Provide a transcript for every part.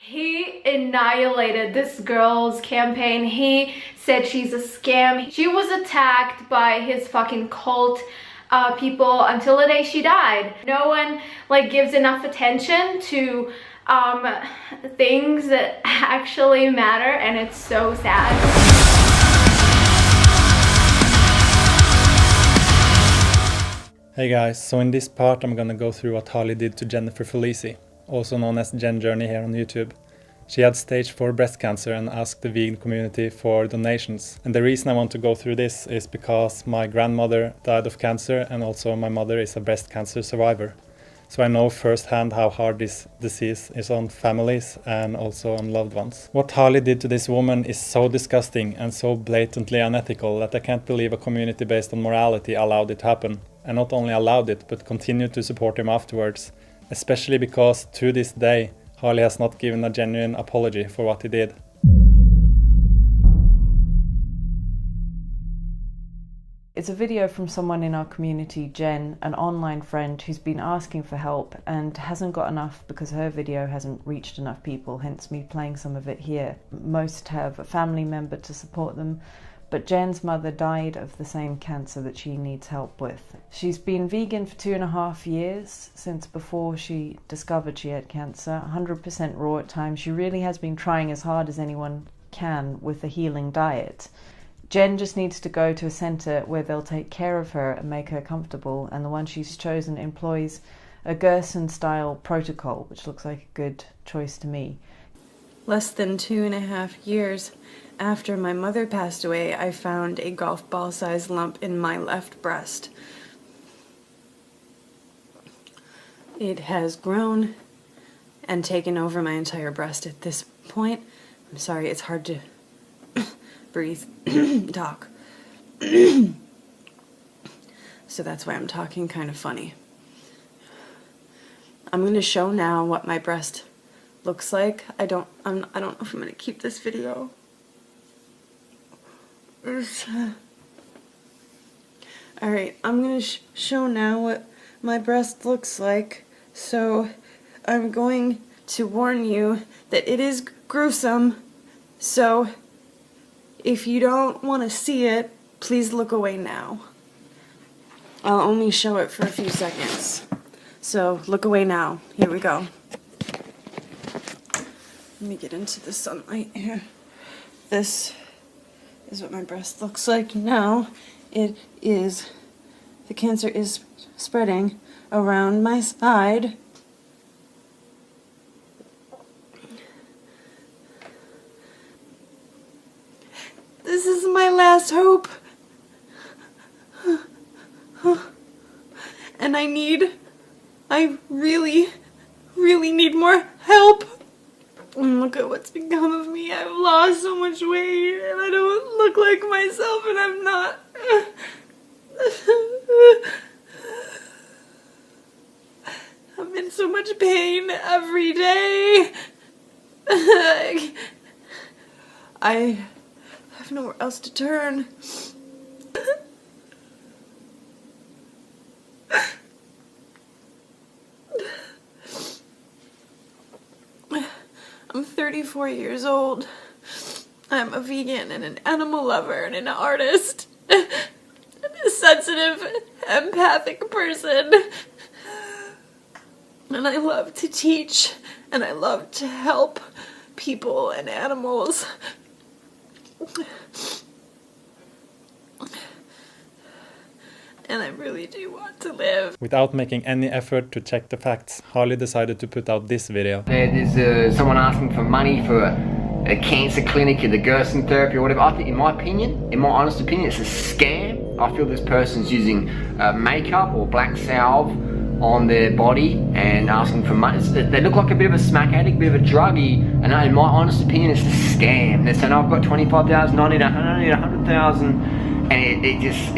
He annihilated this girl's campaign. He said she's a scam. She was attacked by his fucking cult people until the day she died. No one like gives enough attention to things that actually matter, and it's so sad. Hey guys, so in this part I'm gonna go through what Harley did to Jennifer Felici, also known as Jen Journey here on YouTube. She had stage 4 breast cancer and asked the vegan community for donations. And the reason I want to go through this is because my grandmother died of cancer, and also my mother is a breast cancer survivor. So I know firsthand how hard this disease is on families and also on loved ones. What Harley did to this woman is so disgusting and so blatantly unethical that I can't believe a community based on morality allowed it to happen. And not only allowed it, but continued to support him afterwards. Especially because to this day, Harley has not given a genuine apology for what he did. It's a video from someone in our community, Jen, an online friend who's been asking for help and hasn't got enough because her video hasn't reached enough people, hence me playing some of it here. Most have a family member to support them, but Jen's mother died of the same cancer that she needs help with. She's been vegan for 2.5 years, since before she discovered she had cancer, 100% raw at times. She really has been trying as hard as anyone can with a healing diet. Jen just needs to go to a centre where they'll take care of her and make her comfortable, and the one she's chosen employs a Gerson-style protocol, which looks like a good choice to me. Less than 2.5 years after my mother passed away, I found a golf ball-sized lump in my left breast. It has grown and taken over my entire breast at this point. I'm sorry, it's hard to breathe, talk. So that's why I'm talking kind of funny. I'm going to show now what my breast looks like. I don't know if I'm going to keep this video. Alright, I'm going to show now what my breast looks like. So I'm going to warn you that it is gruesome. So if you don't want to see it, please look away now. I'll only show it for a few seconds. So look away now. Here we go. Let me get into the sunlight here. This is what my breast looks like now. The cancer is spreading around my side. This is my last hope. And I really need more help. Look at what's become of me. I've lost so much weight and I don't look like myself, and I'm not. I'm in so much pain every day. I have nowhere else to turn. I'm 34 years old. I'm a vegan and an animal lover and an artist. I'm a sensitive, empathic person. And I love to teach, and I love to help people and animals. And I really do want to live. Without making any effort to check the facts, Harley decided to put out this video. There's someone asking for money for a cancer clinic or the Gerson therapy or whatever. I think, in my opinion, in my honest opinion, it's a scam. I feel this person's using makeup or black salve on their body and asking for money. They look like a bit of a smack addict, a bit of a druggie, and in my honest opinion, it's a scam. They're saying, I've got 25,000, I need 100,000. And it just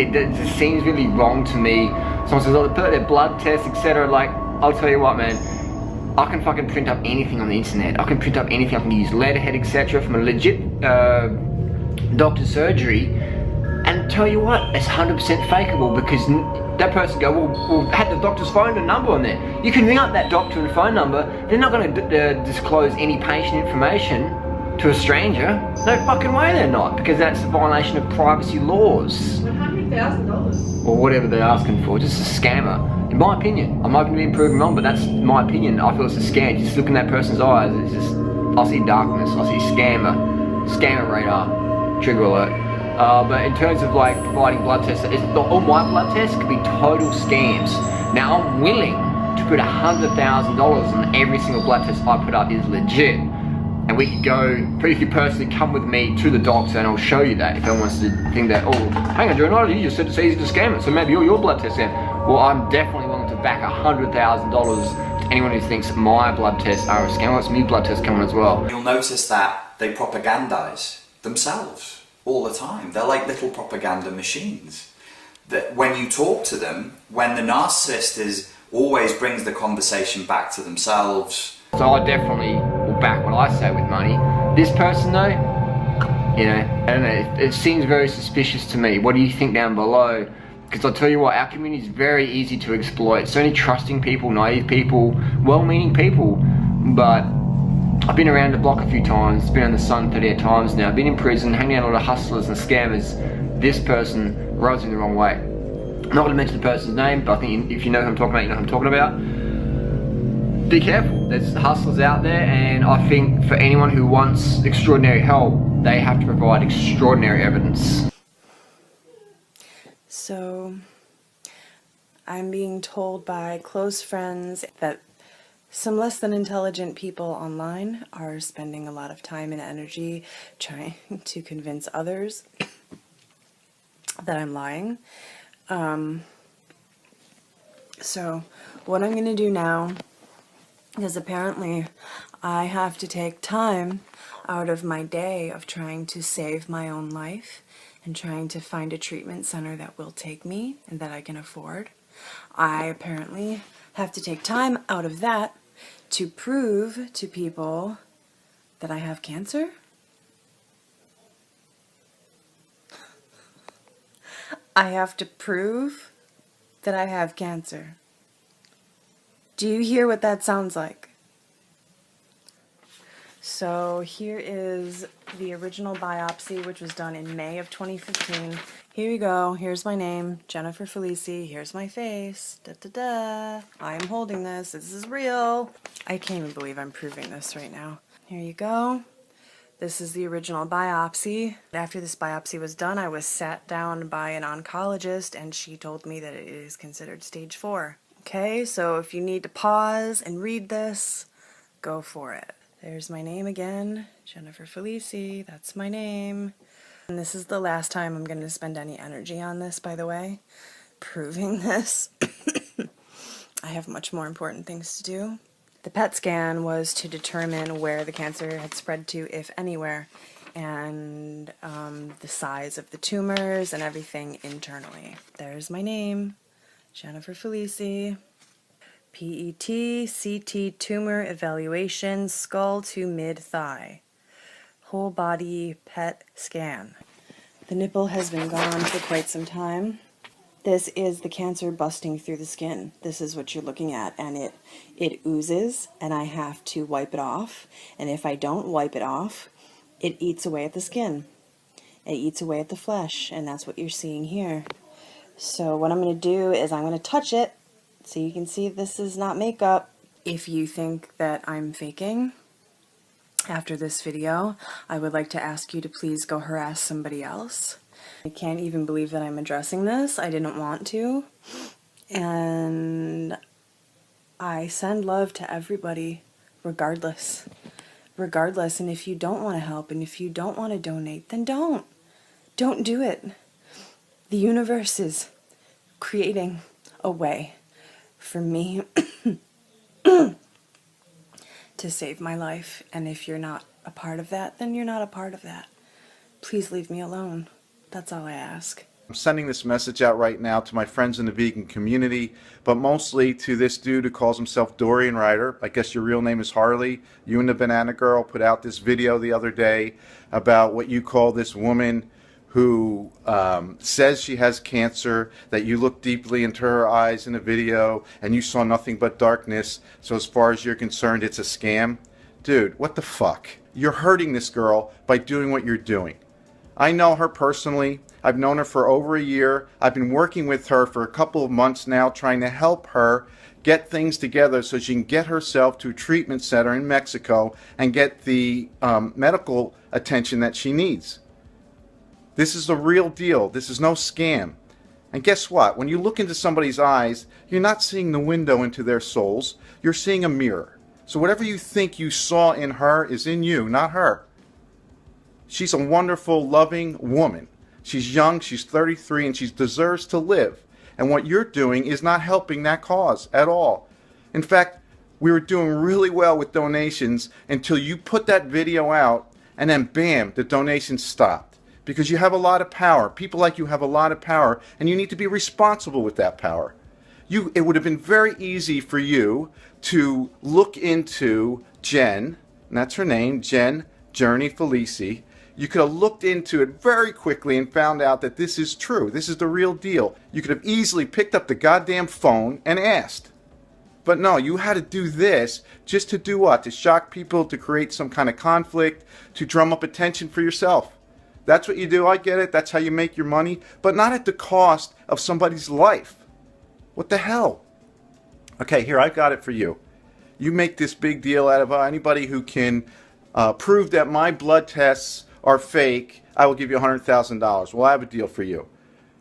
seems really wrong to me. Someone says, oh, they put their blood tests, etc. Like, I'll tell you what, man. I can fucking print up anything on the internet. I can print up anything. I can use letterhead, etc. from a legit doctor's surgery. And tell you what, it's 100% fakeable, because that person go, well, had the doctor's phone and number on there. You can ring up that doctor and phone number. They're not going to disclose any patient information to a stranger. No fucking way they're not, because that's a violation of privacy laws. $100,000. Or whatever they're asking for, just a scammer. In my opinion, I'm open to being proven wrong, but that's my opinion. I feel it's a scam. Just look in that person's eyes, it's just, I see darkness, I see scammer radar, trigger alert. But in terms of like providing blood tests, all my blood tests could be total scams. Now I'm willing to put $100,000 on every single blood test I put up is legit. And we could go, if you personally come with me to the doctor and I'll show you that. If anyone wants to think that, oh, hang on, Durianrider, you just said it's easy to scam it, so maybe your blood test scam. Well, I'm definitely willing to back $100,000 to anyone who thinks my blood tests are a scam. Well, it's me blood tests coming as well. You'll notice that they propagandize themselves all the time. They're like little propaganda machines. That when you talk to them, when the narcissist always brings the conversation back to themselves. So I definitely will back what I say with money. This person though, you know, I don't know, it seems very suspicious to me. What do you think down below? Because I'll tell you what, our community is very easy to exploit. So many trusting people, naive people, well-meaning people, but I've been around the block a few times, been on the sun 38 times now, been in prison, hanging out with a lot of hustlers and scammers. This person rubs me the wrong way. I'm not going to mention the person's name, but I think if you know who I'm talking about, you know who I'm talking about. Be careful, there's hustlers out there, and I think for anyone who wants extraordinary help, they have to provide extraordinary evidence. So, I'm being told by close friends that some less than intelligent people online are spending a lot of time and energy trying to convince others that I'm lying. So what I'm going to do now is apparently I have to take time out of my day of trying to save my own life and trying to find a treatment center that will take me and that I can afford. I apparently have to take time out of that to prove to people that I have cancer. I have to prove that I have cancer. Do you hear what that sounds like? So here is the original biopsy, which was done in May of 2015. Here you go. Here's my name, Jennifer Felici. Here's my face. Da da da. I am holding this. This is real. I can't even believe I'm proving this right now. Here you go. This is the original biopsy. After this biopsy was done, I was sat down by an oncologist and she told me that it is considered stage 4. Okay, so if you need to pause and read this, go for it. There's my name again, Jennifer Felici, that's my name. And this is the last time I'm going to spend any energy on this, by the way, proving this. I have much more important things to do. The PET scan was to determine where the cancer had spread to, if anywhere, and the size of the tumors and everything internally. There's my name, Jennifer Felici. PET, CT tumor evaluation, skull to mid-thigh. Whole body PET scan. The nipple has been gone for quite some time. This is the cancer busting through the skin. This is what you're looking at, and it oozes, and I have to wipe it off. And if I don't wipe it off, it eats away at the skin. It eats away at the flesh, and that's what you're seeing here. So what I'm going to do is I'm going to touch it, so you can see this is not makeup. If you think that I'm faking after this video, I would like to ask you to please go harass somebody else. I can't even believe that I'm addressing this. I didn't want to. And I send love to everybody, regardless. Regardless, and if you don't want to help and if you don't want to donate, then don't. Don't do it. The universe is creating a way for me to save my life, and if you're not a part of that, then you're not a part of that. Please leave me alone. That's all I ask. I'm sending this message out right now to my friends in the vegan community, but mostly to this dude who calls himself Durianrider. I guess your real name is Harley. You and the Banana Girl put out this video the other day about what you call this woman who says she has cancer, that you look deeply into her eyes in a video and you saw nothing but darkness, so as far as you're concerned, it's a scam. Dude, what the fuck? You're hurting this girl by doing what you're doing. I know her personally. I've known her for over a year. I've been working with her for a couple of months now, trying to help her get things together so she can get herself to a treatment center in Mexico and get the medical attention that she needs. This is the real deal. This is no scam. And guess what? When you look into somebody's eyes, you're not seeing the window into their souls. You're seeing a mirror. So whatever you think you saw in her is in you, not her. She's a wonderful, loving woman. She's young, she's 33, and she deserves to live. And what you're doing is not helping that cause at all. In fact, we were doing really well with donations until you put that video out, and then bam, the donations stopped. Because you have a lot of power. People like you have a lot of power, and you need to be responsible with that power. It would have been very easy for you to look into Jen, and that's her name, Jen Journey Felici. You could have looked into it very quickly and found out that this is true. This is the real deal. You could have easily picked up the goddamn phone and asked. But no, you had to do this just to do what? To shock people, to create some kind of conflict, to drum up attention for yourself. That's what you do, I get it, that's how you make your money, but not at the cost of somebody's life. What the hell? Okay, here, I've got it for you. You make this big deal out of anybody who can prove that my blood tests are fake, I will give you $100,000. Well, I have a deal for you.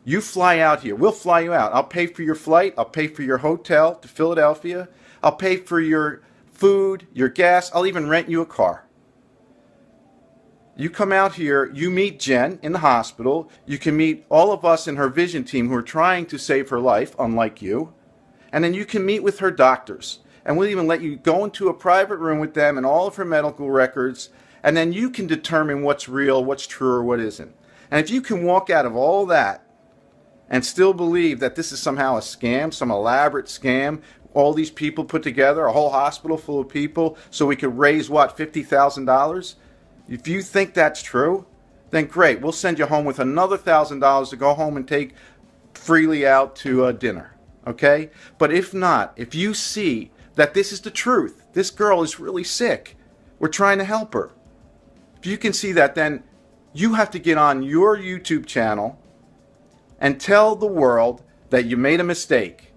You fly out here, we'll fly you out. I'll pay for your flight, I'll pay for your hotel to Philadelphia, I'll pay for your food, your gas, I'll even rent you a car. You come out here, you meet Jen in the hospital, you can meet all of us in her vision team who are trying to save her life, unlike you, and then you can meet with her doctors. And we'll even let you go into a private room with them and all of her medical records, and then you can determine what's real, what's true, or what isn't. And if you can walk out of all that and still believe that this is somehow a scam, some elaborate scam, all these people put together, a whole hospital full of people, so we could raise, what, $50,000? If you think that's true, then great. We'll send you home with another $1,000 to go home and take freely out to dinner. Okay? But if not, if you see that this is the truth, this girl is really sick, we're trying to help her. If you can see that, then you have to get on your YouTube channel and tell the world that you made a mistake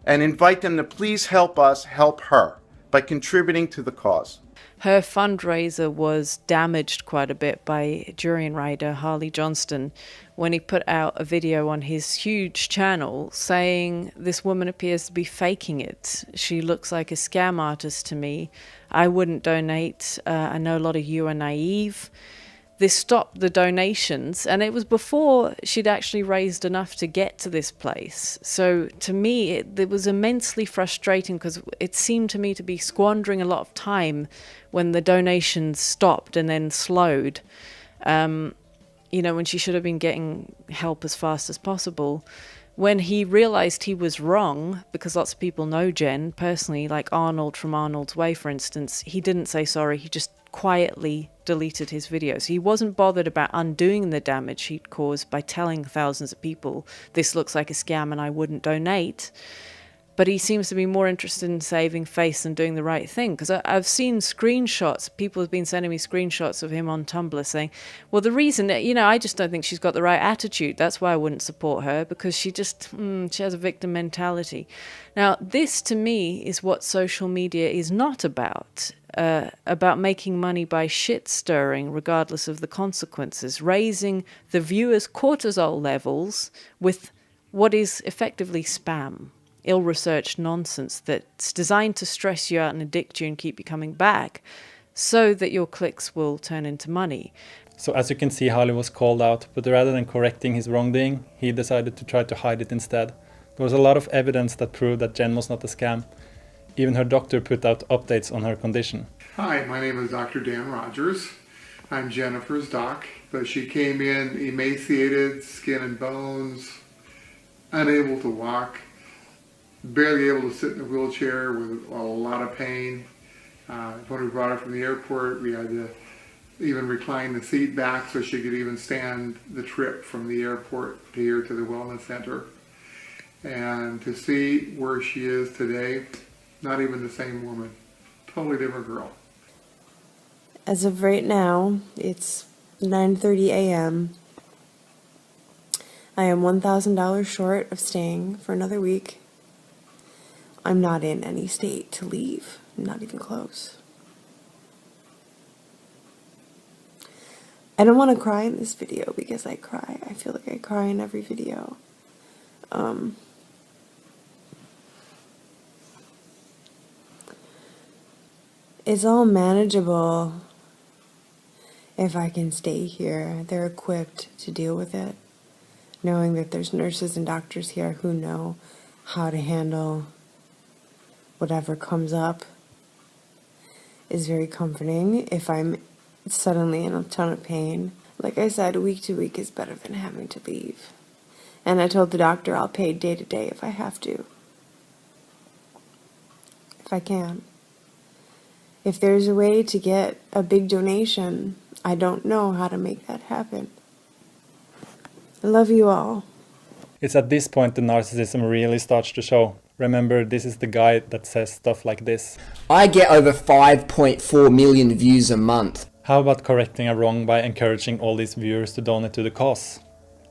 and invite them to please help us help her by contributing to the cause. Her fundraiser was damaged quite a bit by Durianrider Harley Johnstone when he put out a video on his huge channel saying this woman appears to be faking it. She looks like a scam artist to me. I wouldn't donate. I know a lot of you are naive. This stopped the donations, and it was before she'd actually raised enough to get to this place. So to me, it was immensely frustrating because it seemed to me to be squandering a lot of time when the donations stopped and then slowed. You know, when she should have been getting help as fast as possible. When he realized he was wrong, because lots of people know Jen personally, like Arnold from Arnold's Way, for instance, he didn't say sorry. He just quietly deleted his videos. He wasn't bothered about undoing the damage he'd caused by telling thousands of people, this looks like a scam and I wouldn't donate. But he seems to be more interested in saving face than doing the right thing. Because I've seen screenshots, people have been sending me screenshots of him on Tumblr saying, well, the reason, you know, I just don't think she's got the right attitude. That's why I wouldn't support her, because she just, she has a victim mentality. Now, this to me is what social media is not about making money by shit stirring, regardless of the consequences, raising the viewers' cortisol levels with what is effectively spam. Ill-researched nonsense that's designed to stress you out and addict you and keep you coming back so that your clicks will turn into money. So as you can see, Harley was called out, but rather than correcting his wrongdoing, he decided to try to hide it instead. There was a lot of evidence that proved that Jen was not a scam. Even her doctor put out updates on her condition. Hi, my name is Dr. Dan Rogers. I'm Jennifer's doc, but she came in emaciated, skin and bones, unable to walk, barely able to sit in a wheelchair with a lot of pain. When we brought her from the airport, we had to even recline the seat back so she could even stand the trip from the airport to here to the wellness center. And to see where she is today, not even the same woman, totally different girl. As of right now, it's 9:30 a.m. I am $1,000 short of staying for another week. I'm not in any state to leave, not even close. I don't want to cry in this video because I cry. I feel like I cry in every video. It's all manageable if I can stay here. They're equipped to deal with it, knowing that there's nurses and doctors here who know how to handle whatever comes up is very comforting. If I'm suddenly in a ton of pain, like I said, week to week is better than having to leave. And I told the doctor I'll pay day to day if I have to. If I can. If there's a way to get a big donation, I don't know how to make that happen. I love you all. It's at this point the narcissism really starts to show. Remember, this is the guy that says stuff like this. I get over 5.4 million views a month. How about correcting a wrong by encouraging all these viewers to donate to the cause?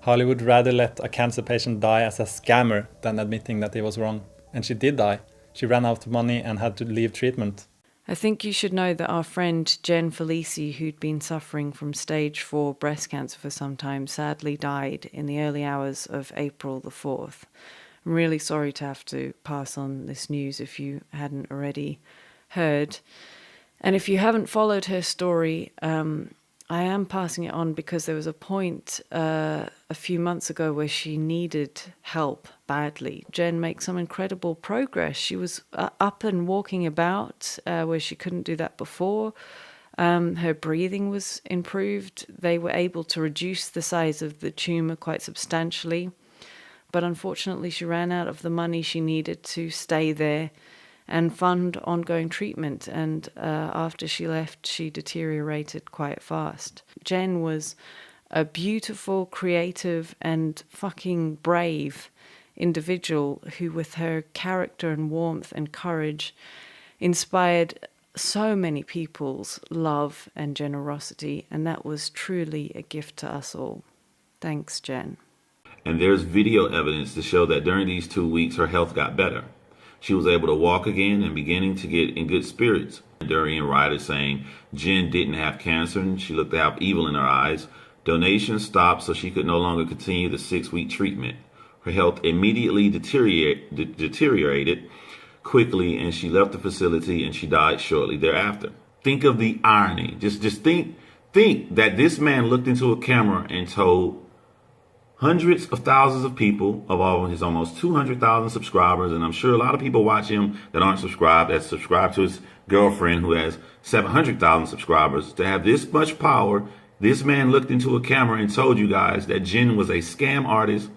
Harley would rather let a cancer patient die as a scammer than admitting that he was wrong. And she did die. She ran out of money and had to leave treatment. I think you should know that our friend Jen Felici, who'd been suffering from stage 4 breast cancer for some time, sadly died in the early hours of April the 4th. I'm really sorry to have to pass on this news if you hadn't already heard. And if you haven't followed her story, I am passing it on because there was a point a few months ago where she needed help badly. Jen makes some incredible progress. She was up and walking about where she couldn't do that before. Her breathing was improved. They were able to reduce the size of the tumor quite substantially. But unfortunately, she ran out of the money she needed to stay there and fund ongoing treatment. And after she left, she deteriorated quite fast. Jen was a beautiful, creative, and fucking brave individual who, with her character and warmth and courage, inspired so many people's love and generosity. And that was truly a gift to us all. Thanks, Jen. And there's video evidence to show that during these 2 weeks, her health got better. She was able to walk again and beginning to get in good spirits. Durianrider saying Jen didn't have cancer and she looked to have evil in her eyes. Donations stopped so she could no longer continue the 6-week treatment. Her health immediately deteriorated quickly and she left the facility and she died shortly thereafter. Think of the irony. Just think that this man looked into a camera and told hundreds of thousands of people of all his almost 200,000 subscribers, and I'm sure a lot of people watch him that aren't subscribed, that subscribe to his girlfriend who has 700,000 subscribers. To have this much power, this man looked into a camera and told you guys that Jen was a scam artist,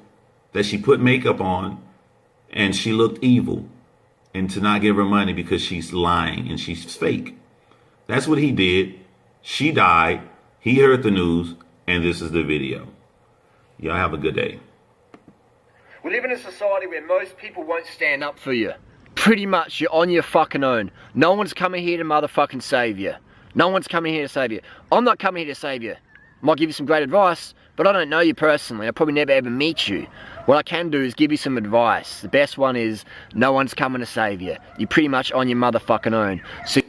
that she put makeup on, and she looked evil, and to not give her money because she's lying and she's fake. That's what he did. She died. He heard the news, and this is the video. Y'all have a good day. We live in a society where most people won't stand up for you. Pretty much, you're on your fucking own. No one's coming here to motherfucking save you. No one's coming here to save you. I'm not coming here to save you. I might give you some great advice, but I don't know you personally. I'll probably never ever meet you. What I can do is give you some advice. The best one is, no one's coming to save you. You're pretty much on your motherfucking own. So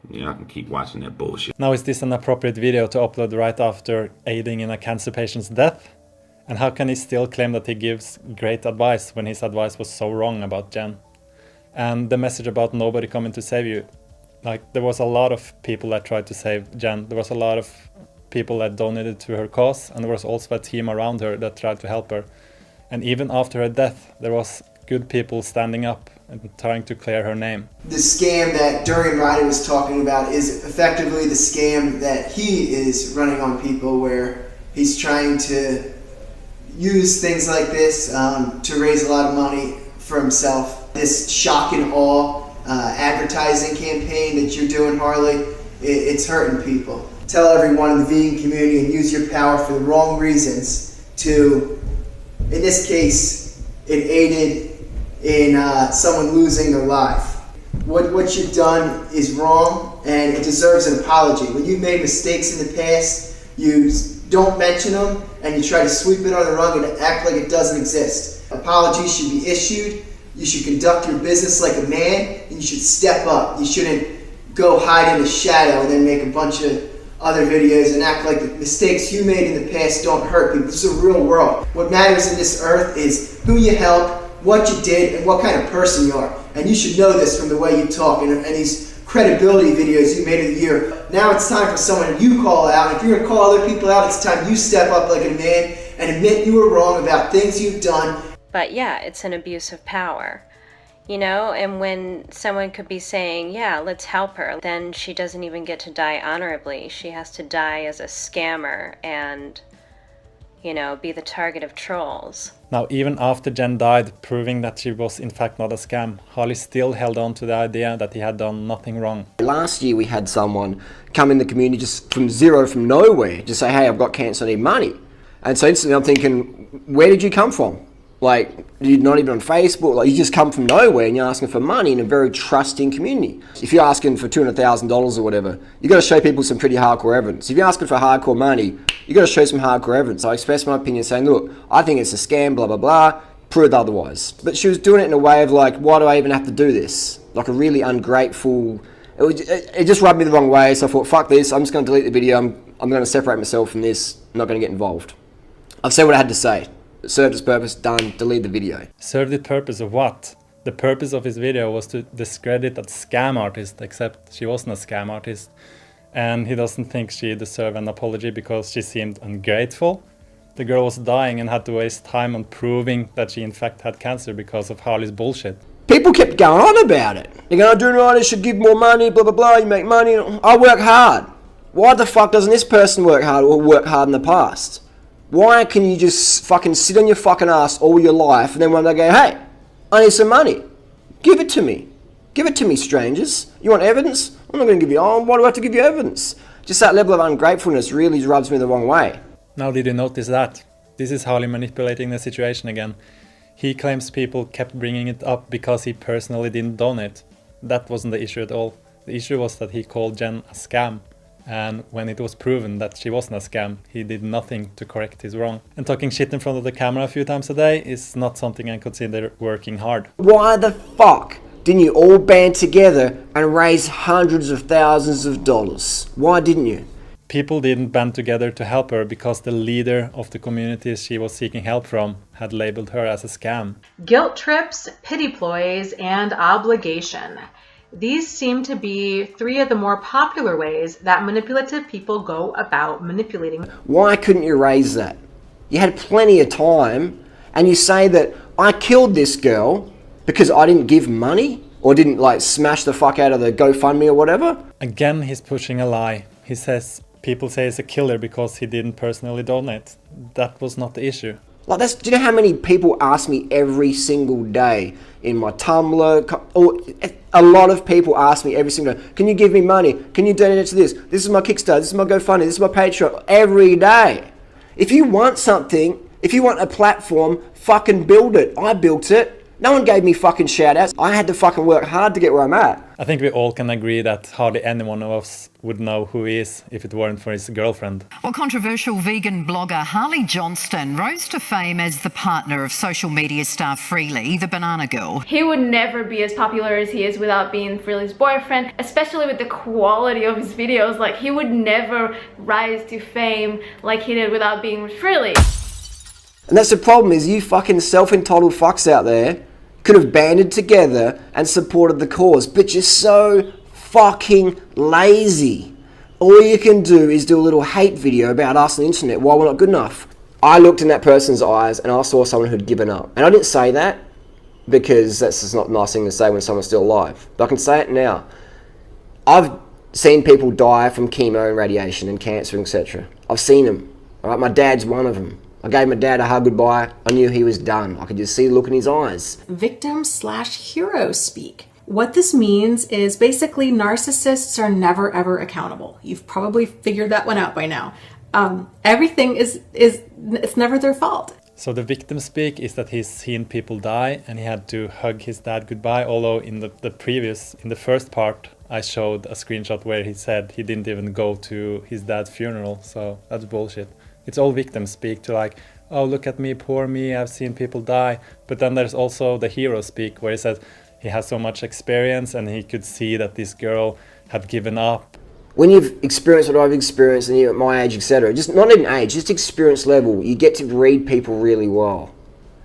Yeah, I can keep watching that bullshit. Now, is this an appropriate video to upload right after aiding in a cancer patient's death? And how can he still claim that he gives great advice when his advice was so wrong about Jen? And the message about nobody coming to save you. Like, there was a lot of people that tried to save Jen. There was a lot of people that donated to her cause, and there was also a team around her that tried to help her. And even after her death, there was good people standing up and trying to clear her name. The scam that Durianrider was talking about is effectively the scam that he is running on people, where he's trying to use things like this to raise a lot of money for himself. This shock and awe advertising campaign that you're doing, Harley, it's hurting people. Tell everyone in the vegan community and use your power for the wrong reasons to, in this case, it aided in someone losing their life. What you've done is wrong and it deserves an apology. When you've made mistakes in the past, you don't mention them and you try to sweep it under the rug and act like it doesn't exist. Apologies should be issued. You should conduct your business like a man and you should step up. You shouldn't go hide in the shadow and then make a bunch of other videos and act like the mistakes you made in the past don't hurt people. This is a real world. What matters in this earth is who you help, what you did, and what kind of person you are. And you should know this from the way you talk and these credibility videos you made of the year. Now it's time for someone you call out. And if you're going to call other people out, it's time you step up like a man and admit you were wrong about things you've done. But yeah, it's an abuse of power. You know, and when someone could be saying, yeah, let's help her, then she doesn't even get to die honorably. She has to die as a scammer and, you know, be the target of trolls. Now, even after Jen died, proving that she was in fact not a scam, Harley still held on to the idea that he had done nothing wrong. Last year we had someone come in the community just from zero, from nowhere, just say, hey, I've got cancer, I need money. And so instantly I'm thinking, where did you come from? Like, you're not even on Facebook, like you just come from nowhere and you're asking for money in a very trusting community. If you're asking for $200,000 or whatever, you got to show people some pretty hardcore evidence. If you're asking for hardcore money, you got to show some hardcore evidence. I expressed my opinion saying, look, I think it's a scam, blah, blah, blah, proved otherwise. But she was doing it in a way of like, why do I even have to do this? Like a really ungrateful, it just rubbed me the wrong way. So I thought, fuck this, I'm just going to delete the video. I'm going to separate myself from this. I'm not going to get involved. I've said what I had to say. It served its purpose, done, delete the video. Served the purpose of what? The purpose of his video was to discredit a scam artist, except she wasn't a scam artist. And he doesn't think she deserved an apology because she seemed ungrateful. The girl was dying and had to waste time on proving that she in fact had cancer because of Harley's bullshit. People kept going on about it. They're going, Durianrider should give more money, blah, blah, blah, you make money. I work hard. Why the fuck doesn't this person work hard or work hard in the past? Why can you just fucking sit on your fucking ass all your life and then when they go, hey, I need some money, give it to me. Give it to me, strangers. You want evidence? I'm not going to give you, why do I have to give you evidence? Just that level of ungratefulness really rubs me the wrong way. Now did you notice that? This is Harley manipulating the situation again. He claims people kept bringing it up because he personally didn't donate. That wasn't the issue at all. The issue was that he called Jen a scam. And when it was proven that she wasn't a scam, he did nothing to correct his wrong. And talking shit in front of the camera a few times a day is not something I consider working hard. Why the fuck didn't you all band together and raise hundreds of thousands of dollars? Why didn't you? People didn't band together to help her because the leader of the communities she was seeking help from had labeled her as a scam. Guilt trips, pity ploys, and obligation. These seem to be three of the more popular ways that manipulative people go about manipulating. Why couldn't you raise that? You had plenty of time, and you say that I killed this girl because I didn't give money or didn't like smash the fuck out of the GoFundMe or whatever? Again, he's pushing a lie. He says people say he's a killer because he didn't personally donate. That was not the issue. Like do you know how many people ask me every single day in my Tumblr? Or a lot of people ask me every single day, can you give me money? Can you donate to this? This is my Kickstarter, this is my GoFundMe, this is my Patreon. Every day. If you want something, if you want a platform, fucking build it. I built it. No one gave me fucking shout outs. I had to fucking work hard to get where I'm at. I think we all can agree that hardly any one of us would know who he is if it weren't for his girlfriend. Well, controversial vegan blogger Harley Johnstone rose to fame as the partner of social media star Freely, the banana girl. He would never be as popular as he is without being Freely's boyfriend, especially with the quality of his videos. Like, he would never rise to fame like he did without being with Freely. And that's the problem, is you fucking self-entitled fucks out there could have banded together and supported the cause, but you're so fucking lazy. All you can do is do a little hate video about us on the internet while we're not good enough. I looked in that person's eyes and I saw someone who'd given up. And I didn't say that because that's just not a nice thing to say when someone's still alive. But I can say it now. I've seen people die from chemo and radiation and cancer, etc. I've seen them. All right, my dad's one of them. I gave my dad a hug goodbye. I knew he was done. I could just see the look in his eyes. Victim/hero speak. What this means is basically narcissists are never ever accountable. You've probably figured that one out by now. Everything it's never their fault. So the victim speak is that he's seen people die and he had to hug his dad goodbye, although in the first part I showed a screenshot where he said he didn't even go to his dad's funeral, so that's bullshit. It's all victim speak to like, oh look at me, poor me, I've seen people die. But then there's also the hero speak where he says he has so much experience and he could see that this girl had given up. When you've experienced what I've experienced and you're at my age, etc., just not even age, just experience level, you get to read people really well,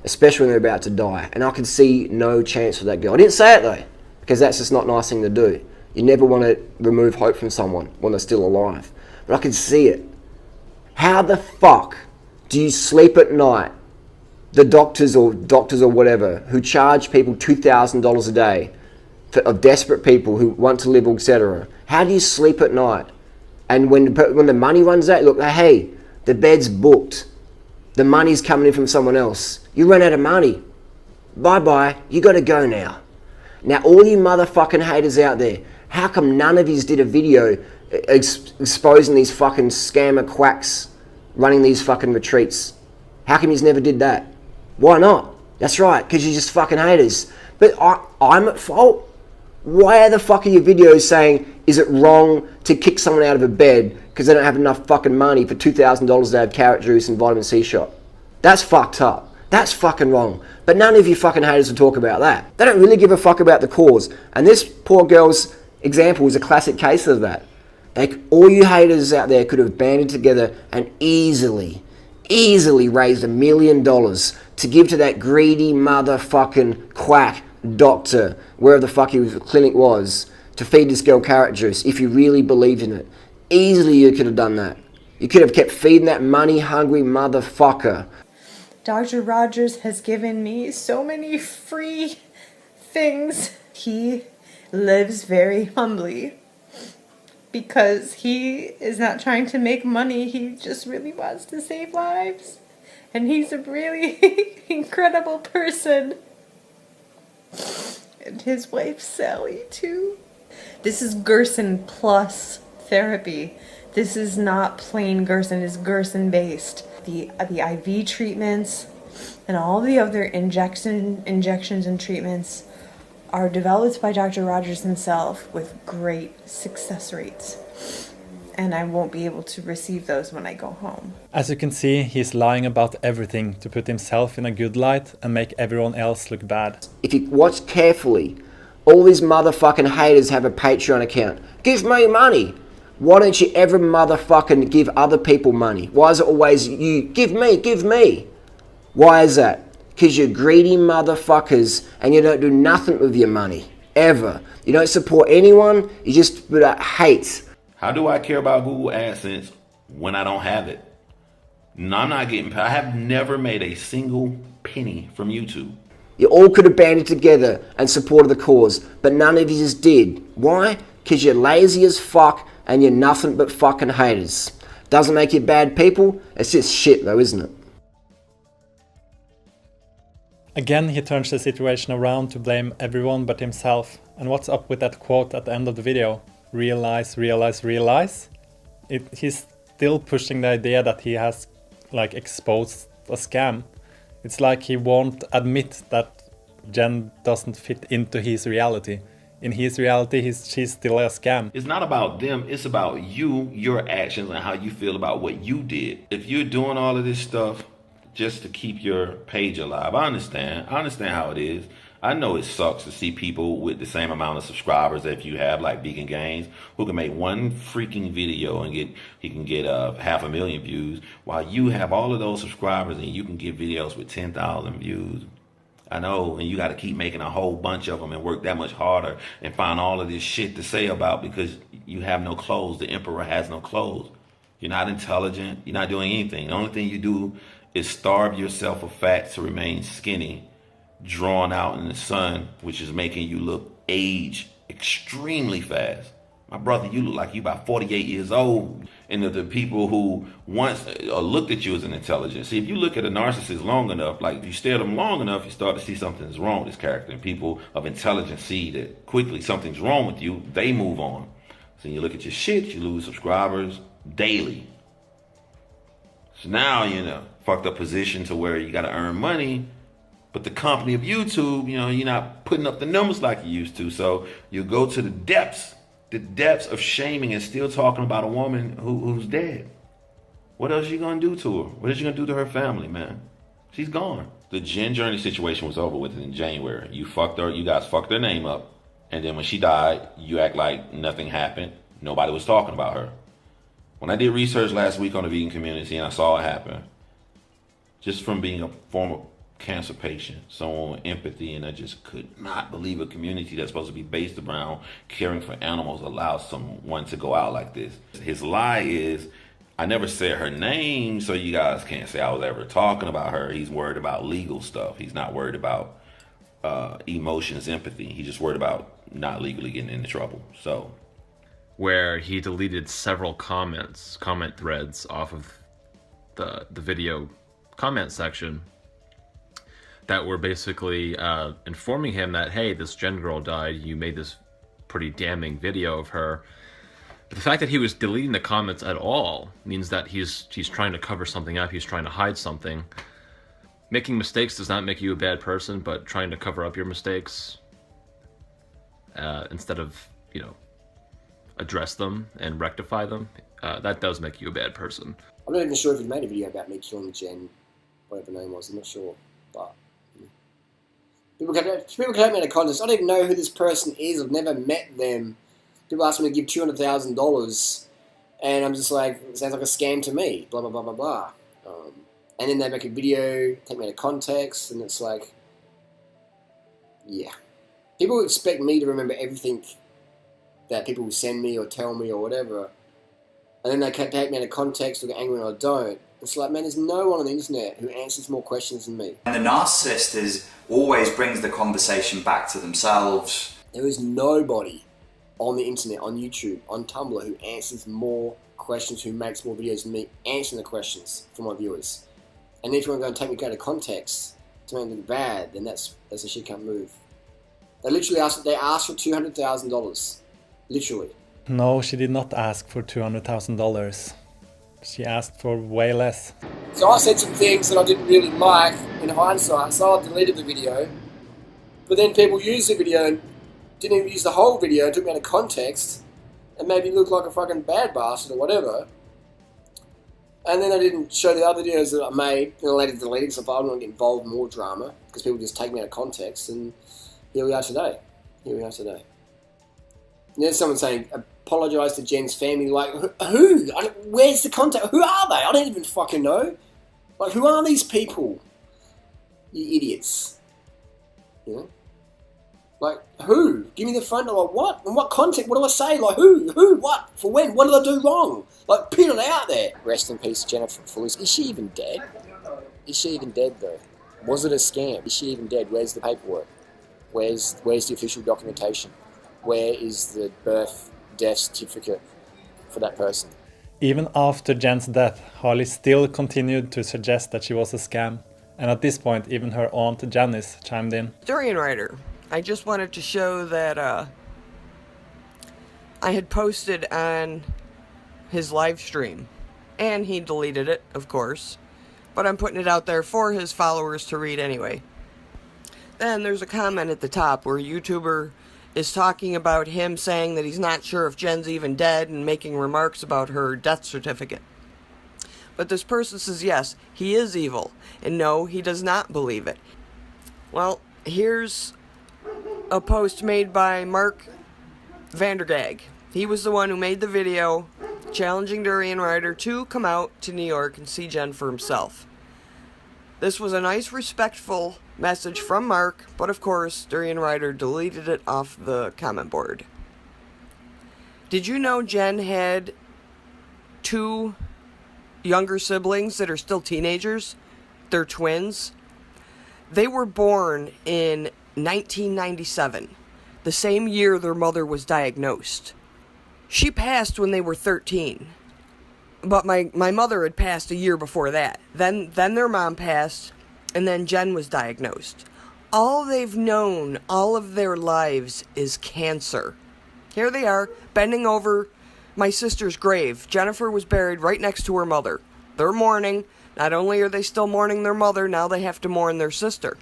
especially when they're about to die. And I could see no chance for that girl. I didn't say it though, because that's just not a nice thing to do. You never want to remove hope from someone when they're still alive. But I could see it. How the fuck do you sleep at night? The doctors or whatever who charge people $2,000 a day of desperate people who want to live, etc. How do you sleep at night? And when the money runs out, look, hey, the bed's booked. The money's coming in from someone else. You run out of money. Bye-bye. You got to go now. Now, all you motherfucking haters out there, how come none of yous did a video exposing these fucking scammer quacks running these fucking retreats? How come yous never did that? Why not? That's right, because you're just fucking haters. But I'm at fault. Why the fuck are your videos saying, is it wrong to kick someone out of a bed because they don't have enough fucking money for $2,000 to have carrot juice and vitamin C shot? That's fucked up. That's fucking wrong. But none of you fucking haters will talk about that. They don't really give a fuck about the cause. And this poor girl's example is a classic case of that. All you haters out there could have banded together and easily raised $1 million to give to that greedy motherfucking quack doctor, wherever the fuck his clinic was, to feed this girl carrot juice if you really believed in it. Easily you could have done that. You could have kept feeding that money-hungry motherfucker. Dr. Rogers has given me so many free things. He lives very humbly because he is not trying to make money. He just really wants to save lives. And he's a really incredible person. And his wife Sally too. This is Gerson plus therapy. This is not plain Gerson, it's Gerson based. The IV treatments and all the other injections and treatments are developed by Dr. Rogers himself with great success rates. And I won't be able to receive those when I go home. As you can see, he's lying about everything to put himself in a good light and make everyone else look bad. If you watch carefully, all these motherfucking haters have a Patreon account. Give me money. Why don't you ever motherfucking give other people money? Why is it always you, give me? Why is that? Because you're greedy motherfuckers and you don't do nothing with your money, ever. You don't support anyone, you just hate. How do I care about Google AdSense when I don't have it? No, I'm not getting paid. I have never made a single penny from YouTube. You all could have banded together and supported the cause, but none of you just did. Why? Because you're lazy as fuck and you're nothing but fucking haters. Doesn't make you bad people, it's just shit though, isn't it? Again, he turns the situation around to blame everyone but himself. And what's up with that quote at the end of the video? Realize, realize, realize. He's still pushing the idea that he has exposed a scam. It's like he won't admit that Jen doesn't fit into his reality. In his reality, she's still a scam. It's not about them, it's about you, your actions, and how you feel about what you did. If you're doing all of this stuff just to keep your page alive, I understand how it is. I know it sucks to see people with the same amount of subscribers that you have, like Vegan Gains, who can make one freaking video and he can get 500,000 views, while you have all of those subscribers and you can get videos with 10,000 views. I know, and you got to keep making a whole bunch of them and work that much harder and find all of this shit to say about because you have no clothes. The emperor has no clothes. You're not intelligent. You're not doing anything. The only thing you do is starve yourself of fat to remain skinny, drawn out in the sun, which is making you age extremely fast. My brother, you look like you about 48 years old. And the people who once looked at you as an intelligent. See, if you look at a narcissist long enough, like if you stare at them long enough, you start to see something's wrong with this character. And people of intelligence see that quickly something's wrong with you, they move on. So you look at your shit, you lose subscribers daily. So now you're in a fucked up position to where you got to earn money, but the company of YouTube, you're not putting up the numbers like you used to. So you go to the depths of shaming and still talking about a woman who's dead. What else are you gonna do to her? What is you gonna do to her family, man? She's gone. The Jen Journey situation was over with in January. You guys fucked her name up. And then when she died, you act like nothing happened. Nobody was talking about her. When I did research last week on the vegan community and I saw it happen, just from being a former cancer patient, someone with empathy, and I just could not believe a community that's supposed to be based around caring for animals allows someone to go out like this. His lie is, I never said her name, so you guys can't say I was ever talking about her. He's worried about legal stuff. He's not worried about emotions, empathy. He's just worried about not legally getting into trouble. So, where he deleted several comment threads off of the video comment section that were basically informing him that, hey, this Jen girl died, you made this pretty damning video of her. But the fact that he was deleting the comments at all means that he's trying to cover something up, he's trying to hide something. Making mistakes does not make you a bad person, but trying to cover up your mistakes instead of, address them and rectify them, that does make you a bad person. I'm not even sure if he made a video about me killing Jen, whatever her name was, I'm not sure, but people can help me in a contest. I don't even know who this person is. I've never met them. People ask me to give $200,000, and I'm just like, it sounds like a scam to me. Blah blah blah blah blah. And then they make a video, take me out of context, and it's like, yeah. People expect me to remember everything that people will send me or tell me or whatever, and then they can take me out of context or get angry when I don't. It's like, man, there's no one on the internet who answers more questions than me. And the narcissist always brings the conversation back to themselves. There is nobody on the internet, on YouTube, on Tumblr, who answers more questions, who makes more videos than me, answering the questions for my viewers. And if you want to go and take me out of context to make it bad, then that's a shit can't move. They literally asked for $200,000. Literally. No, she did not ask for $200,000. She asked for way less. So I said some things that I didn't really like in hindsight, so I deleted the video. But then people used the video and didn't even use the whole video and took me out of context and made me look like a fucking bad bastard or whatever. And then I didn't show the other videos that I made, and I later deleted because I thought I don't get involved in more drama because people just take me out of context, and here we are today. And there's someone saying, apologise to Jen's family. Like, who? Where's the contact? Who are they? I don't even fucking know. Like, who are these people? You idiots. Like, who? Give me the phone number. Like, what? In what context? What do I say? Like, who? Who? What? For when? What did I do wrong? Like, put it out there. Rest in peace, Jennifer Felice. Is she even dead? Is she even dead, though? Was it a scam? Is she even dead? Where's the paperwork? Where's the official documentation? Where is the death certificate for that person? Even after Jen's death, Harley still continued to suggest that she was a scam. And at this point, even her aunt Janice chimed in. Durianrider, I just wanted to show that I had posted on his live stream. And he deleted it, of course. But I'm putting it out there for his followers to read anyway. Then there's a comment at the top where a YouTuber is talking about him saying that he's not sure if Jen's even dead and making remarks about her death certificate. But this person says yes, he is evil, and no, he does not believe it. Well, here's a post made by Mark Vandergag. He was the one who made the video challenging Durianrider to come out to New York and see Jen for himself. This was a nice, respectful message from Mark, but of course, Durianrider deleted it off the comment board. Did you know Jen had 2 younger siblings that are still teenagers? They're twins. They were born in 1997, the same year their mother was diagnosed. She passed when they were 13. But my mother had passed a year before that. Then their mom passed, and then Jen was diagnosed. All they've known all of their lives is cancer. Here they are, bending over my sister's grave. Jennifer was buried right next to her mother. They're mourning. Not only are they still mourning their mother, now they have to mourn their sister.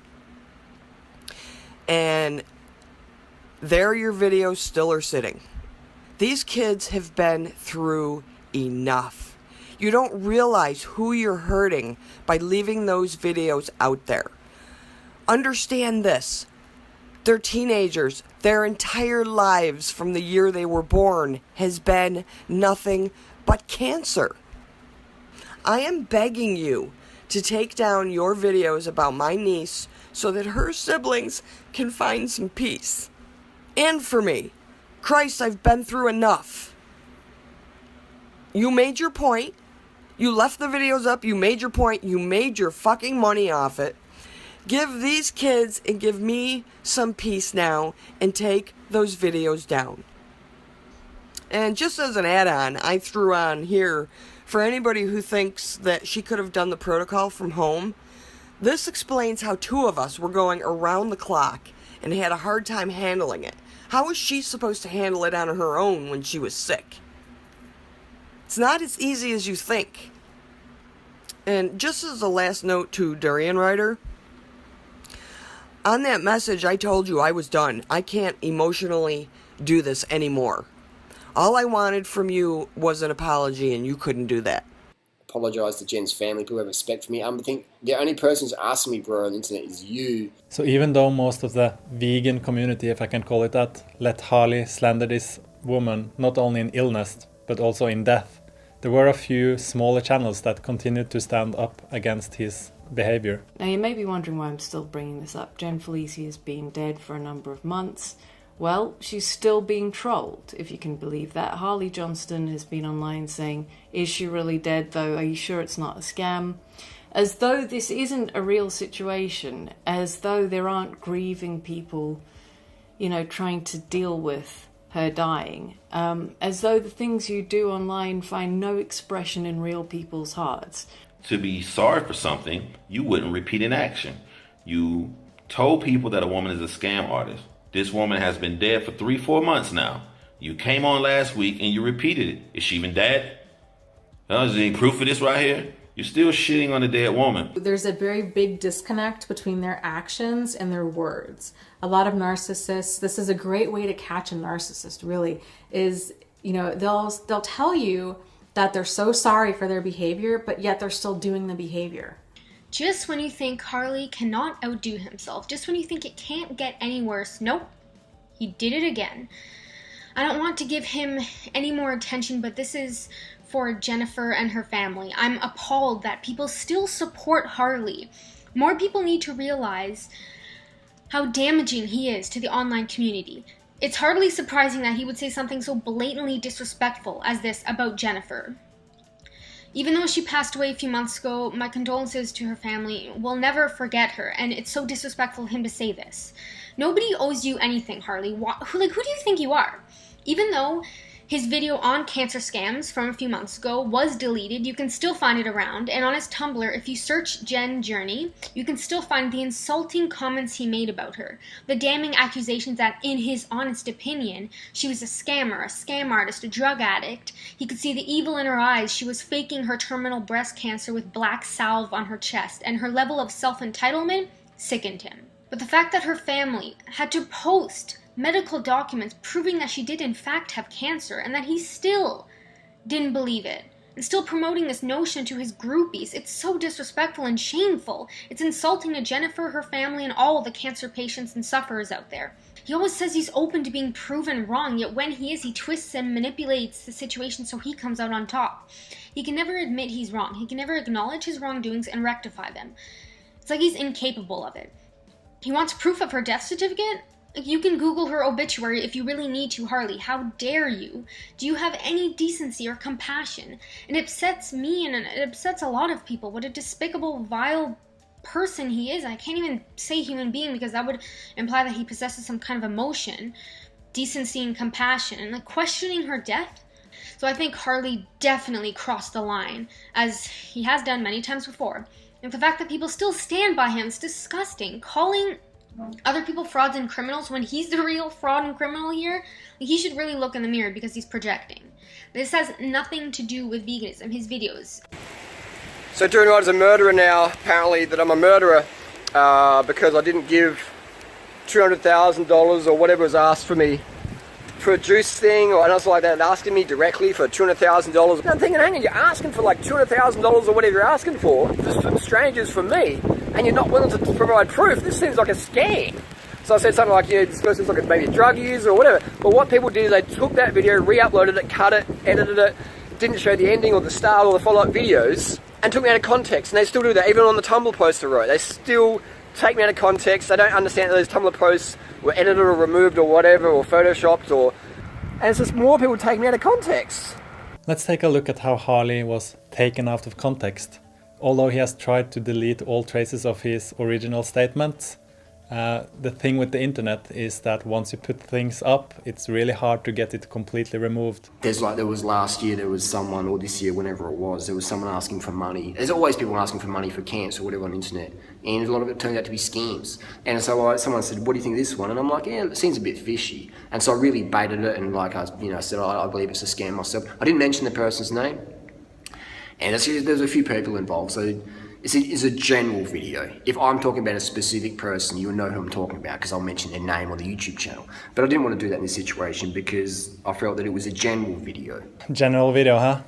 And there your videos still are sitting. These kids have been through enough. You don't realize who you're hurting by leaving those videos out there. Understand this. They're teenagers. Their entire lives from the year they were born has been nothing but cancer. I am begging you to take down your videos about my niece so that her siblings can find some peace. And for me. Christ, I've been through enough. You made your point. You left the videos up. You made your point. You made your fucking money off it. Give these kids and give me some peace now and take those videos down. And just as an add-on, I threw on here, for anybody who thinks that she could have done the protocol from home, this explains how two of us were going around the clock and had a hard time handling it. How was she supposed to handle it on her own when she was sick? It's not as easy as you think. And just as a last note to Durianrider, on that message I told you I was done. I can't emotionally do this anymore. All I wanted from you was an apology, and you couldn't do that. Apologise to Jen's family, people have respect for me. I think the only person who's asking me, bro, on the internet is you. So even though most of the vegan community, if I can call it that, let Harley slander this woman, not only in illness, but also in death, there were a few smaller channels that continued to stand up against his behavior. Now you may be wondering why I'm still bringing this up. Jen Felici has been dead for a number of months. Well, she's still being trolled, if you can believe that. Harley Johnstone has been online saying, is she really dead though? Are you sure it's not a scam? As though this isn't a real situation, as though there aren't grieving people, you know, trying to deal with her dying. As though the things you do online find no expression in real people's hearts. To be sorry for something, you wouldn't repeat an action. You told people that a woman is a scam artist. This woman has been dead for 3-4 months now. You came on last week and you repeated it. Is she even dead? Is there any proof of this right here? You're still shitting on a dead woman. There's a very big disconnect between their actions and their words. A lot of narcissists, this is a great way to catch a narcissist, really, is, you know, they'll tell you that they're so sorry for their behavior, but yet they're still doing the behavior. Just when you think Harley cannot outdo himself, just when you think it can't get any worse, nope, he did it again. I don't want to give him any more attention, but this is for Jennifer and her family. I'm appalled that people still support Harley. More people need to realize how damaging he is to the online community. It's hardly surprising that he would say something so blatantly disrespectful as this about Jennifer. Even though she passed away a few months ago, my condolences to her family. We'll never forget her, and it's so disrespectful of him to say this. Nobody owes you anything, Harley. Who do you think you are? Even though his video on cancer scams from a few months ago was deleted, you can still find it around, and on his Tumblr, if you search Jen Journey, you can still find the insulting comments he made about her, the damning accusations that, in his honest opinion, she was a scammer, a scam artist, a drug addict. He could see the evil in her eyes. She was faking her terminal breast cancer with black salve on her chest, and her level of self-entitlement sickened him. But the fact that her family had to post medical documents proving that she did in fact have cancer and that he still didn't believe it and still promoting this notion to his groupies, it's so disrespectful and shameful. It's insulting to Jennifer, her family, and all the cancer patients and sufferers out there. He always says he's open to being proven wrong, yet when he is, he twists and manipulates the situation so he comes out on top. He can never admit he's wrong. He can never acknowledge his wrongdoings and rectify them. It's like he's incapable of it. He wants proof of her death certificate? You can Google her obituary if you really need to, Harley. How dare you? Do you have any decency or compassion? It upsets me and it upsets a lot of people. What a despicable, vile person he is. I can't even say human being because that would imply that he possesses some kind of emotion. decency and compassion, and like questioning her death. So I think Harley definitely crossed the line, as he has done many times before. And the fact that people still stand by him is disgusting. Calling other people frauds and criminals when he's the real fraud and criminal here, he should really look in the mirror because he's projecting. This has nothing to do with veganism, his videos. So Durianrider's a murderer now, apparently, that I'm a murderer because I didn't give $200,000 or whatever was asked for me for a juice thing or anything like that, asking me directly for $200,000. I'm thinking, hang on, you're asking for like $200,000 or whatever you're asking for, just from strangers from me, and you're not willing to provide proof. This seems like a scam. So I said something like, you know, this person's like maybe a drug user or whatever. But what people did is they took that video, re-uploaded it, cut it, edited it, didn't show the ending or the start or the follow-up videos, and took me out of context. And they still do that, even on the Tumblr post I wrote. They still take me out of context. They don't understand that those Tumblr posts were edited or removed or whatever, or photoshopped, or... And it's just more people take me out of context. Let's take a look at how Harley was taken out of context. Although he has tried to delete all traces of his original statements, the thing with the internet is that once you put things up, it's really hard to get it completely removed. There was last year, there was someone, or this year, whenever it was, there was someone asking for money. There's always people asking for money for cancer or whatever on the internet, and a lot of it turned out to be scams. And so someone said, what do you think of this one? And I'm like, yeah, it seems a bit fishy. And so I really baited it, and like I said, I believe it's a scam myself. I didn't mention the person's name, and there's a few people involved, so it's a general video. If I'm talking about a specific person, you'll know who I'm talking about because I'll mention their name on the YouTube channel. But I didn't want to do that in this situation because I felt that it was a general video. General video, huh?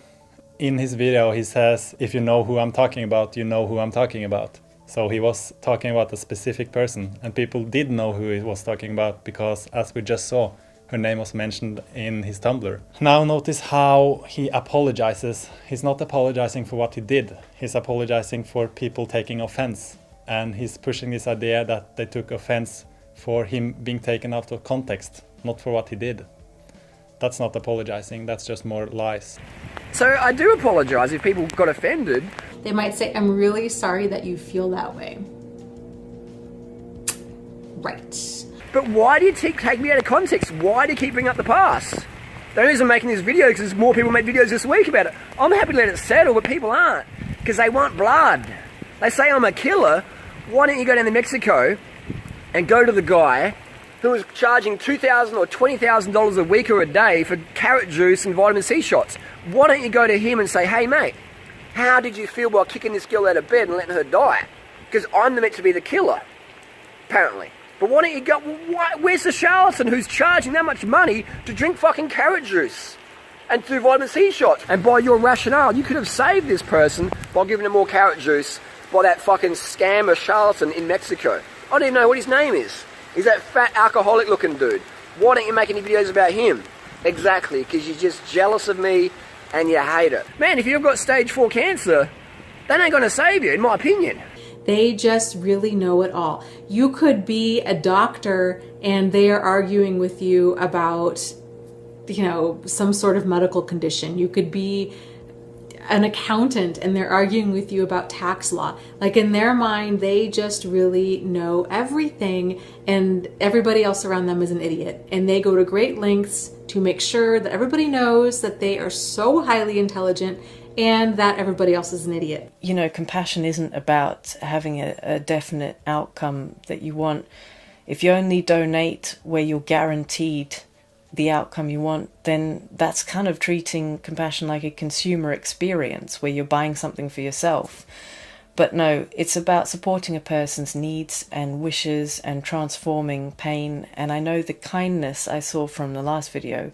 In his video, he says, if you know who I'm talking about, you know who I'm talking about. So he was talking about a specific person, and people did know who he was talking about because, as we just saw, her name was mentioned in his Tumblr. Now notice how he apologizes. He's not apologizing for what he did. He's apologizing for people taking offense. And he's pushing this idea that they took offense for him being taken out of context, not for what he did. That's not apologizing, that's just more lies. So I do apologize if people got offended. They might say, I'm really sorry that you feel that way. Right. But why do you take me out of context? Why do you keep bringing up the past? The only reason I'm making this video is because more people make videos this week about it. I'm happy to let it settle, but people aren't. Because they want blood. They say I'm a killer. Why don't you go down to Mexico and go to the guy who was charging $2,000 or $20,000 a week or a day for carrot juice and vitamin C shots? Why don't you go to him and say, hey mate, how did you feel while kicking this girl out of bed and letting her die? Because I'm meant to be the killer, apparently. But why don't you go, where's the charlatan who's charging that much money to drink fucking carrot juice and do vitamin C shots? And by your rationale, you could have saved this person by giving them more carrot juice by that fucking scammer charlatan in Mexico. I don't even know what his name is. He's that fat alcoholic looking dude. Why don't you make any videos about him? Exactly, because you're just jealous of me and you hate it. Man, if you've got stage 4 cancer, that ain't gonna save you, in my opinion. They just really know it all. You could be a doctor and they are arguing with you about, some sort of medical condition. You could be an accountant and they're arguing with you about tax law. Like in their mind, they just really know everything and everybody else around them is an idiot. And they go to great lengths to make sure that everybody knows that they are so highly intelligent and that everybody else is an idiot. Compassion isn't about having a definite outcome that you want. If you only donate where you're guaranteed the outcome you want, then that's kind of treating compassion like a consumer experience where you're buying something for yourself. But no, it's about supporting a person's needs and wishes and transforming pain. And I know the kindness I saw from the last video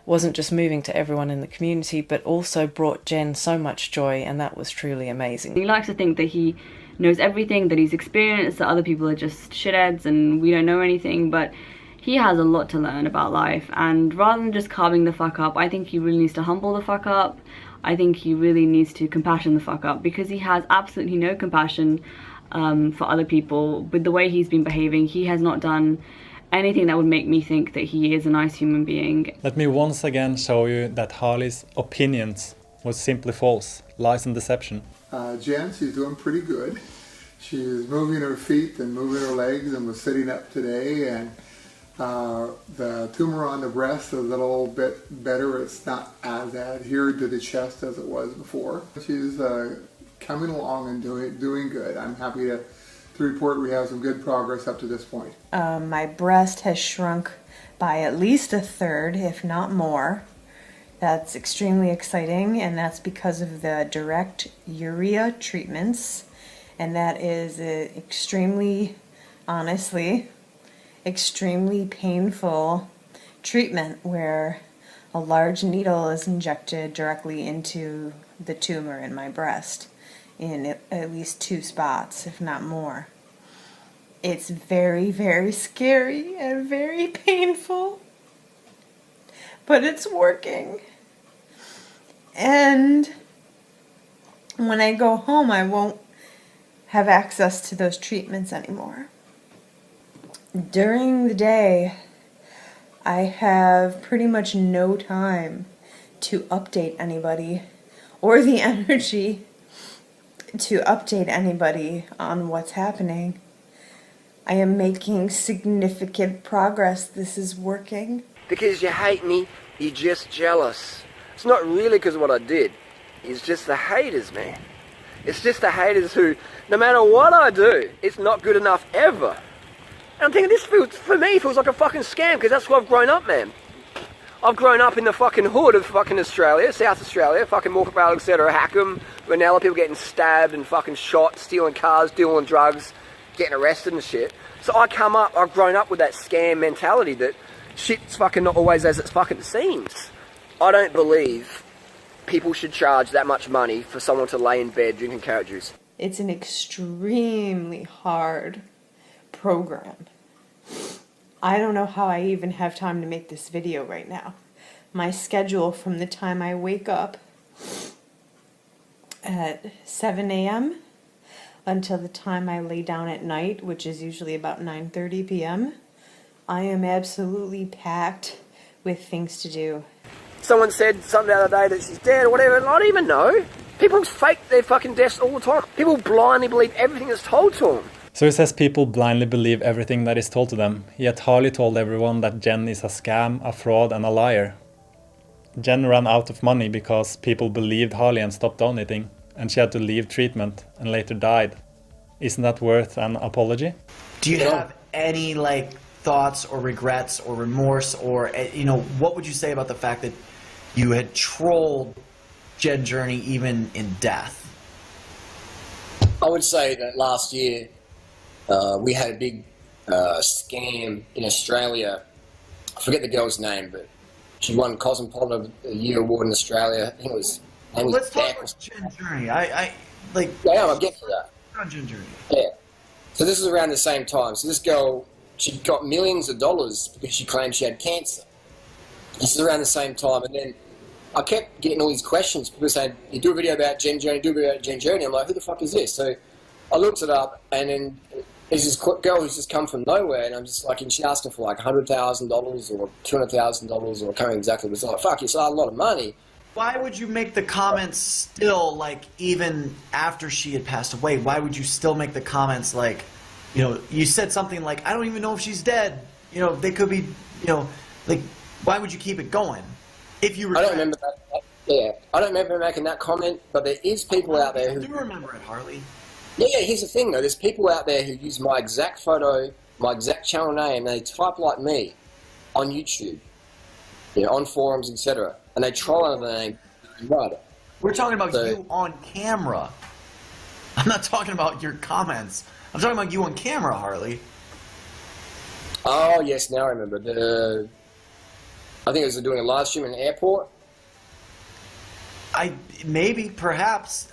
wasn't just moving to everyone in the community, but also brought Jen so much joy, and that was truly amazing. He likes to think that he knows everything, that he's experienced, that other people are just shitheads and we don't know anything, but he has a lot to learn about life, and rather than just carving the fuck up, I think he really needs to humble the fuck up. I think he really needs to compassion the fuck up, because he has absolutely no compassion for other people. With the way he's been behaving, he has not done anything that would make me think that he is a nice human being. Let me once again show you that Harley's opinions was simply false, lies and deception. Jen, she's doing pretty good. She's moving her feet and moving her legs and was sitting up today, and The tumor on the breast is a little bit better. It's not as adhered to the chest as it was before. She's coming along and doing good. I'm happy to report we have some good progress up to this point. My breast has shrunk by at least a third, if not more. That's extremely exciting, and that's because of the direct urea treatments. And that is extremely, honestly, extremely painful treatment where a large needle is injected directly into the tumor in my breast in at least 2 spots, if not more. It's very, very scary and very painful, but it's working. And when I go home, I won't have access to those treatments anymore. During the day, I have pretty much no time to update anybody or the energy to update anybody on what's happening. I am making significant progress. This is working. Because you hate me, you're just jealous. It's not really because of what I did. It's just the haters, man. It's just the haters who, no matter what I do, it's not good enough ever. And I'm thinking this feels, for me, feels like a fucking scam because that's where I've grown up, man. I've grown up in the fucking hood of fucking Australia, South Australia, fucking Walkabout, etc., Hackham, Vanilla, people getting stabbed and fucking shot, stealing cars, dealing drugs, getting arrested and shit. So I've grown up with that scam mentality that shit's fucking not always as it fucking seems. I don't believe people should charge that much money for someone to lay in bed drinking carrot juice. It's an extremely hard program. I don't know how I even have time to make this video right now. My schedule from the time I wake up at 7 a.m. until the time I lay down at night, which is usually about 9:30 p.m., I am absolutely packed with things to do. Someone said something the other day that she's dead or whatever, and I don't even know. People fake their fucking deaths all the time. People blindly believe everything that's told to them. So he says people blindly believe everything that is told to them, yet Harley told everyone that Jen is a scam, a fraud and a liar. Jen ran out of money because people believed Harley and stopped donating, and she had to leave treatment and later died. Isn't that worth an apology? Do you have any thoughts or regrets or remorse or what would you say about the fact that you had trolled Jen Journey even in death? I would say that last year we had a big scam in Australia. I forget the girl's name, but she won Cosmopolitan of the Year award in Australia. I think it was. Let's talk about Jen Journey. Yeah, I'll get to that. Jen Journey. Yeah. So this is around the same time. So this girl, she got millions of dollars because she claimed she had cancer. This is around the same time, and then I kept getting all these questions. People saying, "You do a video about Jen Journey, do a video about Jen Journey." I'm like, "Who the fuck is this?" So I looked it up, and then there's this girl who's just come from nowhere, and I'm just like, and she asked her for $100,000 or $200,000 or I can't remember exactly. It was like, "Fuck, it's a lot of money." Why would you make the comments still, even after she had passed away? Why would you still make the comments you said something like, "I don't even know if she's dead. They could be, why would you keep it going? If you I don't remember that. Yeah, I don't remember making that comment, but there is people out there who... I do remember it, Harley. Yeah, here's the thing, though. There's people out there who use my exact photo, my exact channel name, and they type like me on YouTube, on forums, etc. And they troll under the name Durianrider. We're talking about you on camera. I'm not talking about your comments. I'm talking about you on camera, Harley. Oh, yes, now I remember. I think it was doing a live stream in an airport. Maybe, perhaps,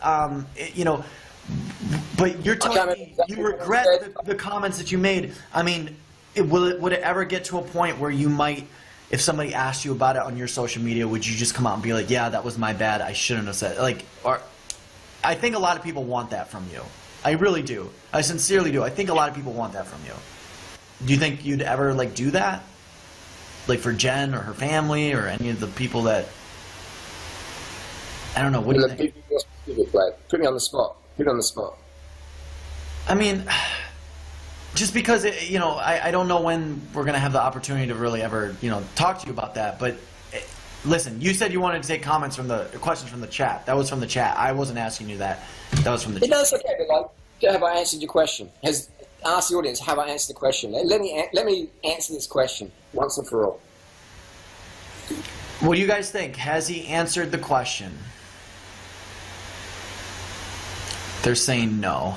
but you're telling me you regret the comments that you made. I mean, would it ever get to a point where you might, if somebody asked you about it on your social media, would you just come out and be like, "Yeah, that was my bad. I shouldn't have said it." I think a lot of people want that from you. I really do. I sincerely do. I think a lot of people want that from you. Do you think you'd ever do that? For Jen or her family or any of the people that... I don't know. What do you think? Put me on the spot. Put me on the spot. I mean, just because, you know, I don't know when we're going to have the opportunity to really ever, you know, talk to you about that. But listen, you said you wanted to take questions from the chat. That was from the chat. I wasn't asking you that. That was from the chat. No, it's okay, but like, have I answered your question? Ask the audience, have I answered the question? Let me answer this question once and for all. What do you guys think? Has he answered the question? They're saying no.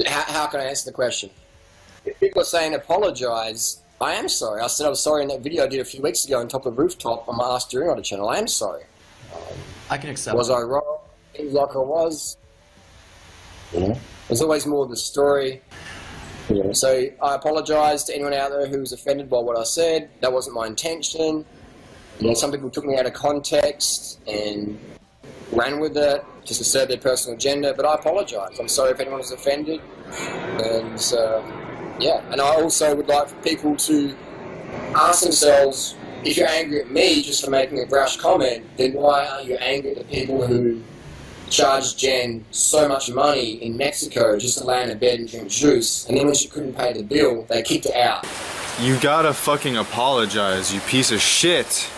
How can I answer the question? If people are saying apologize, I am sorry. I said I was sorry in that video I did a few weeks ago on top of the rooftop on my Ask Durianrider channel. I am sorry. I can accept. Was I wrong? Seems like I was. You know, there's always more of the story. You know, so I apologize to anyone out there who was offended by what I said. That wasn't my intention. You know, some people took me out of context and ran with it just to serve their personal agenda, but I apologize. I'm sorry if anyone was offended. And yeah, and I also would like for people to ask themselves, if you're angry at me just for making a brash comment, then why aren't you angry at the people who charged Jen so much money in Mexico just to lay in a bed and drink juice, and then when she couldn't pay the bill, they kicked her out? You gotta fucking apologize, you piece of shit.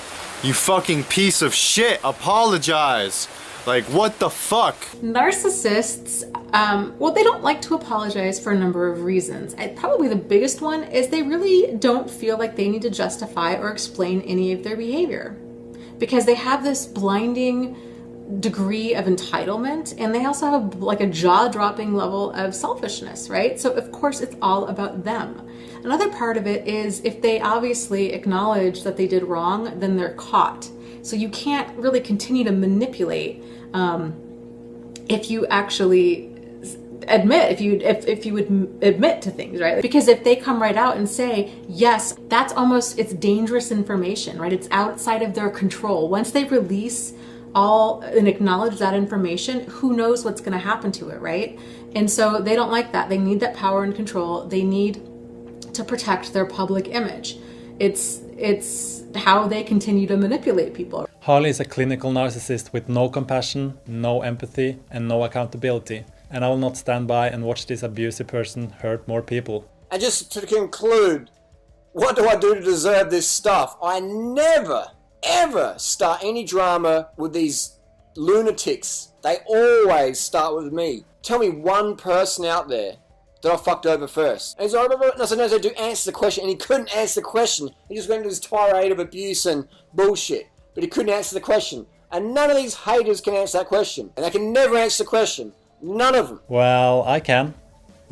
You fucking piece of shit, apologize. Like, what the fuck? Narcissists, well, they don't like to apologize for a number of reasons. Probably the biggest one is they really don't feel like they need to justify or explain any of their behavior, because they have this blinding degree of entitlement, and they also have like a jaw-dropping level of selfishness, right? So of course it's all about them. Another part of it is if they obviously acknowledge that they did wrong, then they're caught. So you can't really continue to manipulate if you actually admit, if you would admit to things, right? Because if they come right out and say, yes, that's almost, it's dangerous information, right? It's outside of their control. Once they release all and acknowledge that information, who knows what's going to happen to it, right? And so they don't like that. They need that power and control. They need to protect their public image. It's how they continue to manipulate people. Harley is a clinical narcissist with no compassion, no empathy, and no accountability. And I will not stand by and watch this abusive person hurt more people. And just to conclude, what do I do to deserve this stuff? I never, ever start any drama with these lunatics. They always start with me. Tell me one person out there that I fucked over first. And he's like, no, sometimes I do answer the question, and he couldn't answer the question. He just went into this tirade of abuse and bullshit. But he couldn't answer the question. And none of these haters can answer that question. And they can never answer the question. None of them. Well, I can.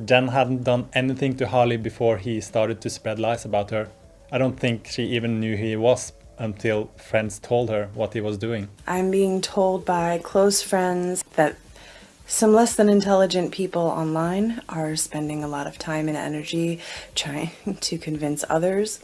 Jen hadn't done anything to Harley before he started to spread lies about her. I don't think she even knew who he was until friends told her what he was doing. I'm being told by close friends that some less than intelligent people online are spending a lot of time and energy trying to convince others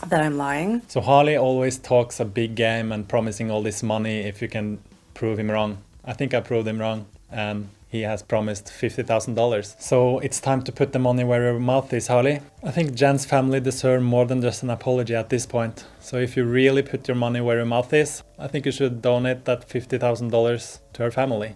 that I'm lying. So Harley always talks a big game and promising all this money if you can prove him wrong. I think I proved him wrong, and he has promised $50,000. So it's time to put the money where your mouth is, Harley. I think Jen's family deserve more than just an apology at this point. So if you really put your money where your mouth is, I think you should donate that $50,000 to her family.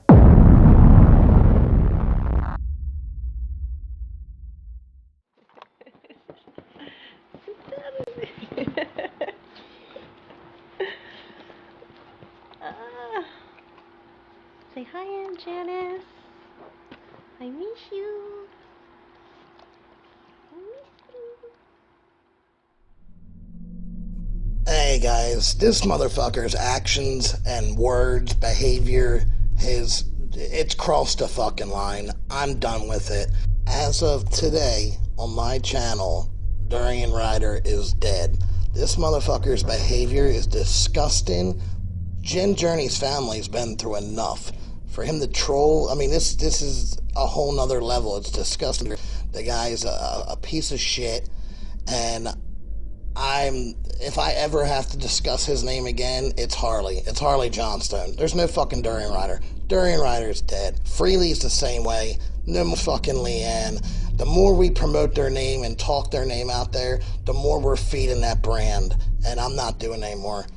Say hi, Aunt Janice. I miss you. Hey guys, this motherfucker's actions and words, behavior, it's crossed a fucking line. I'm done with it. As of today, on my channel, Durianrider is dead. This motherfucker's behavior is disgusting. Jen Journey's family's been through enough. For him to troll, I mean, this is a whole nother level. It's disgusting. The guy's a piece of shit, and if I ever have to discuss his name again, it's Harley. It's Harley Johnstone. There's no fucking Durianrider. Durianrider's dead. Freely's the same way. No more fucking Leanne. The more we promote their name and talk their name out there, the more we're feeding that brand, and I'm not doing anymore.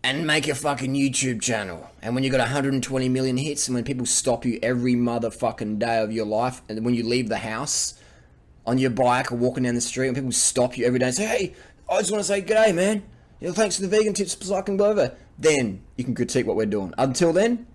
and make a fucking YouTube channel. And when you got 120 million hits, and when people stop you every motherfucking day of your life, and when you leave the house on your bike or walking down the street, and people stop you every day and say, hey, I just want to say g'day, man. You know, thanks for the vegan tips so I can go over. Then you can critique what we're doing. Until then,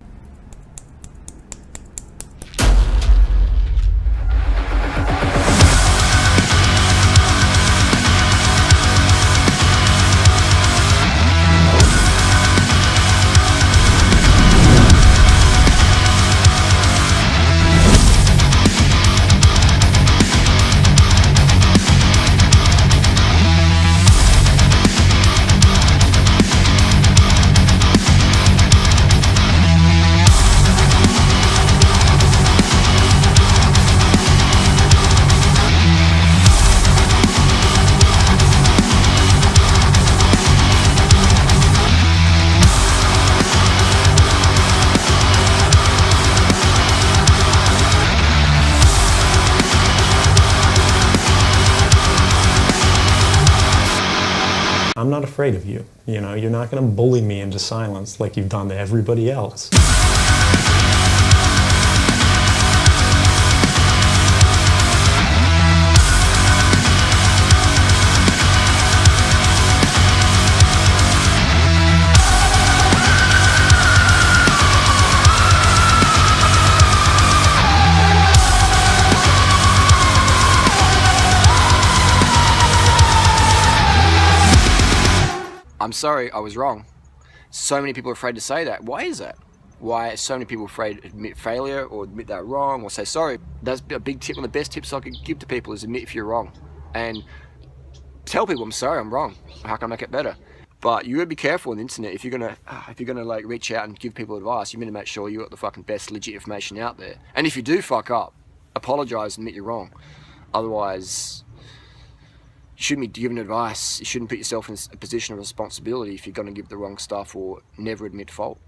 I'm not afraid of you. You know, you're not going to bully me into silence like you've done to everybody else. I'm sorry, I was wrong. So many people are afraid to say that. Why is that? Why are so many people afraid to admit failure or admit they're wrong or say sorry? That's a big tip. One of the best tips I could give to people is admit if you're wrong. And tell people, I'm sorry, I'm wrong. How can I make it better? But you gotta be careful on the internet. If you're gonna like reach out and give people advice, you better make sure you got the fucking best legit information out there. And if you do fuck up, apologize and admit you're wrong. Otherwise, you shouldn't be giving advice. You shouldn't put yourself in a position of responsibility if you're going to give the wrong stuff or never admit fault.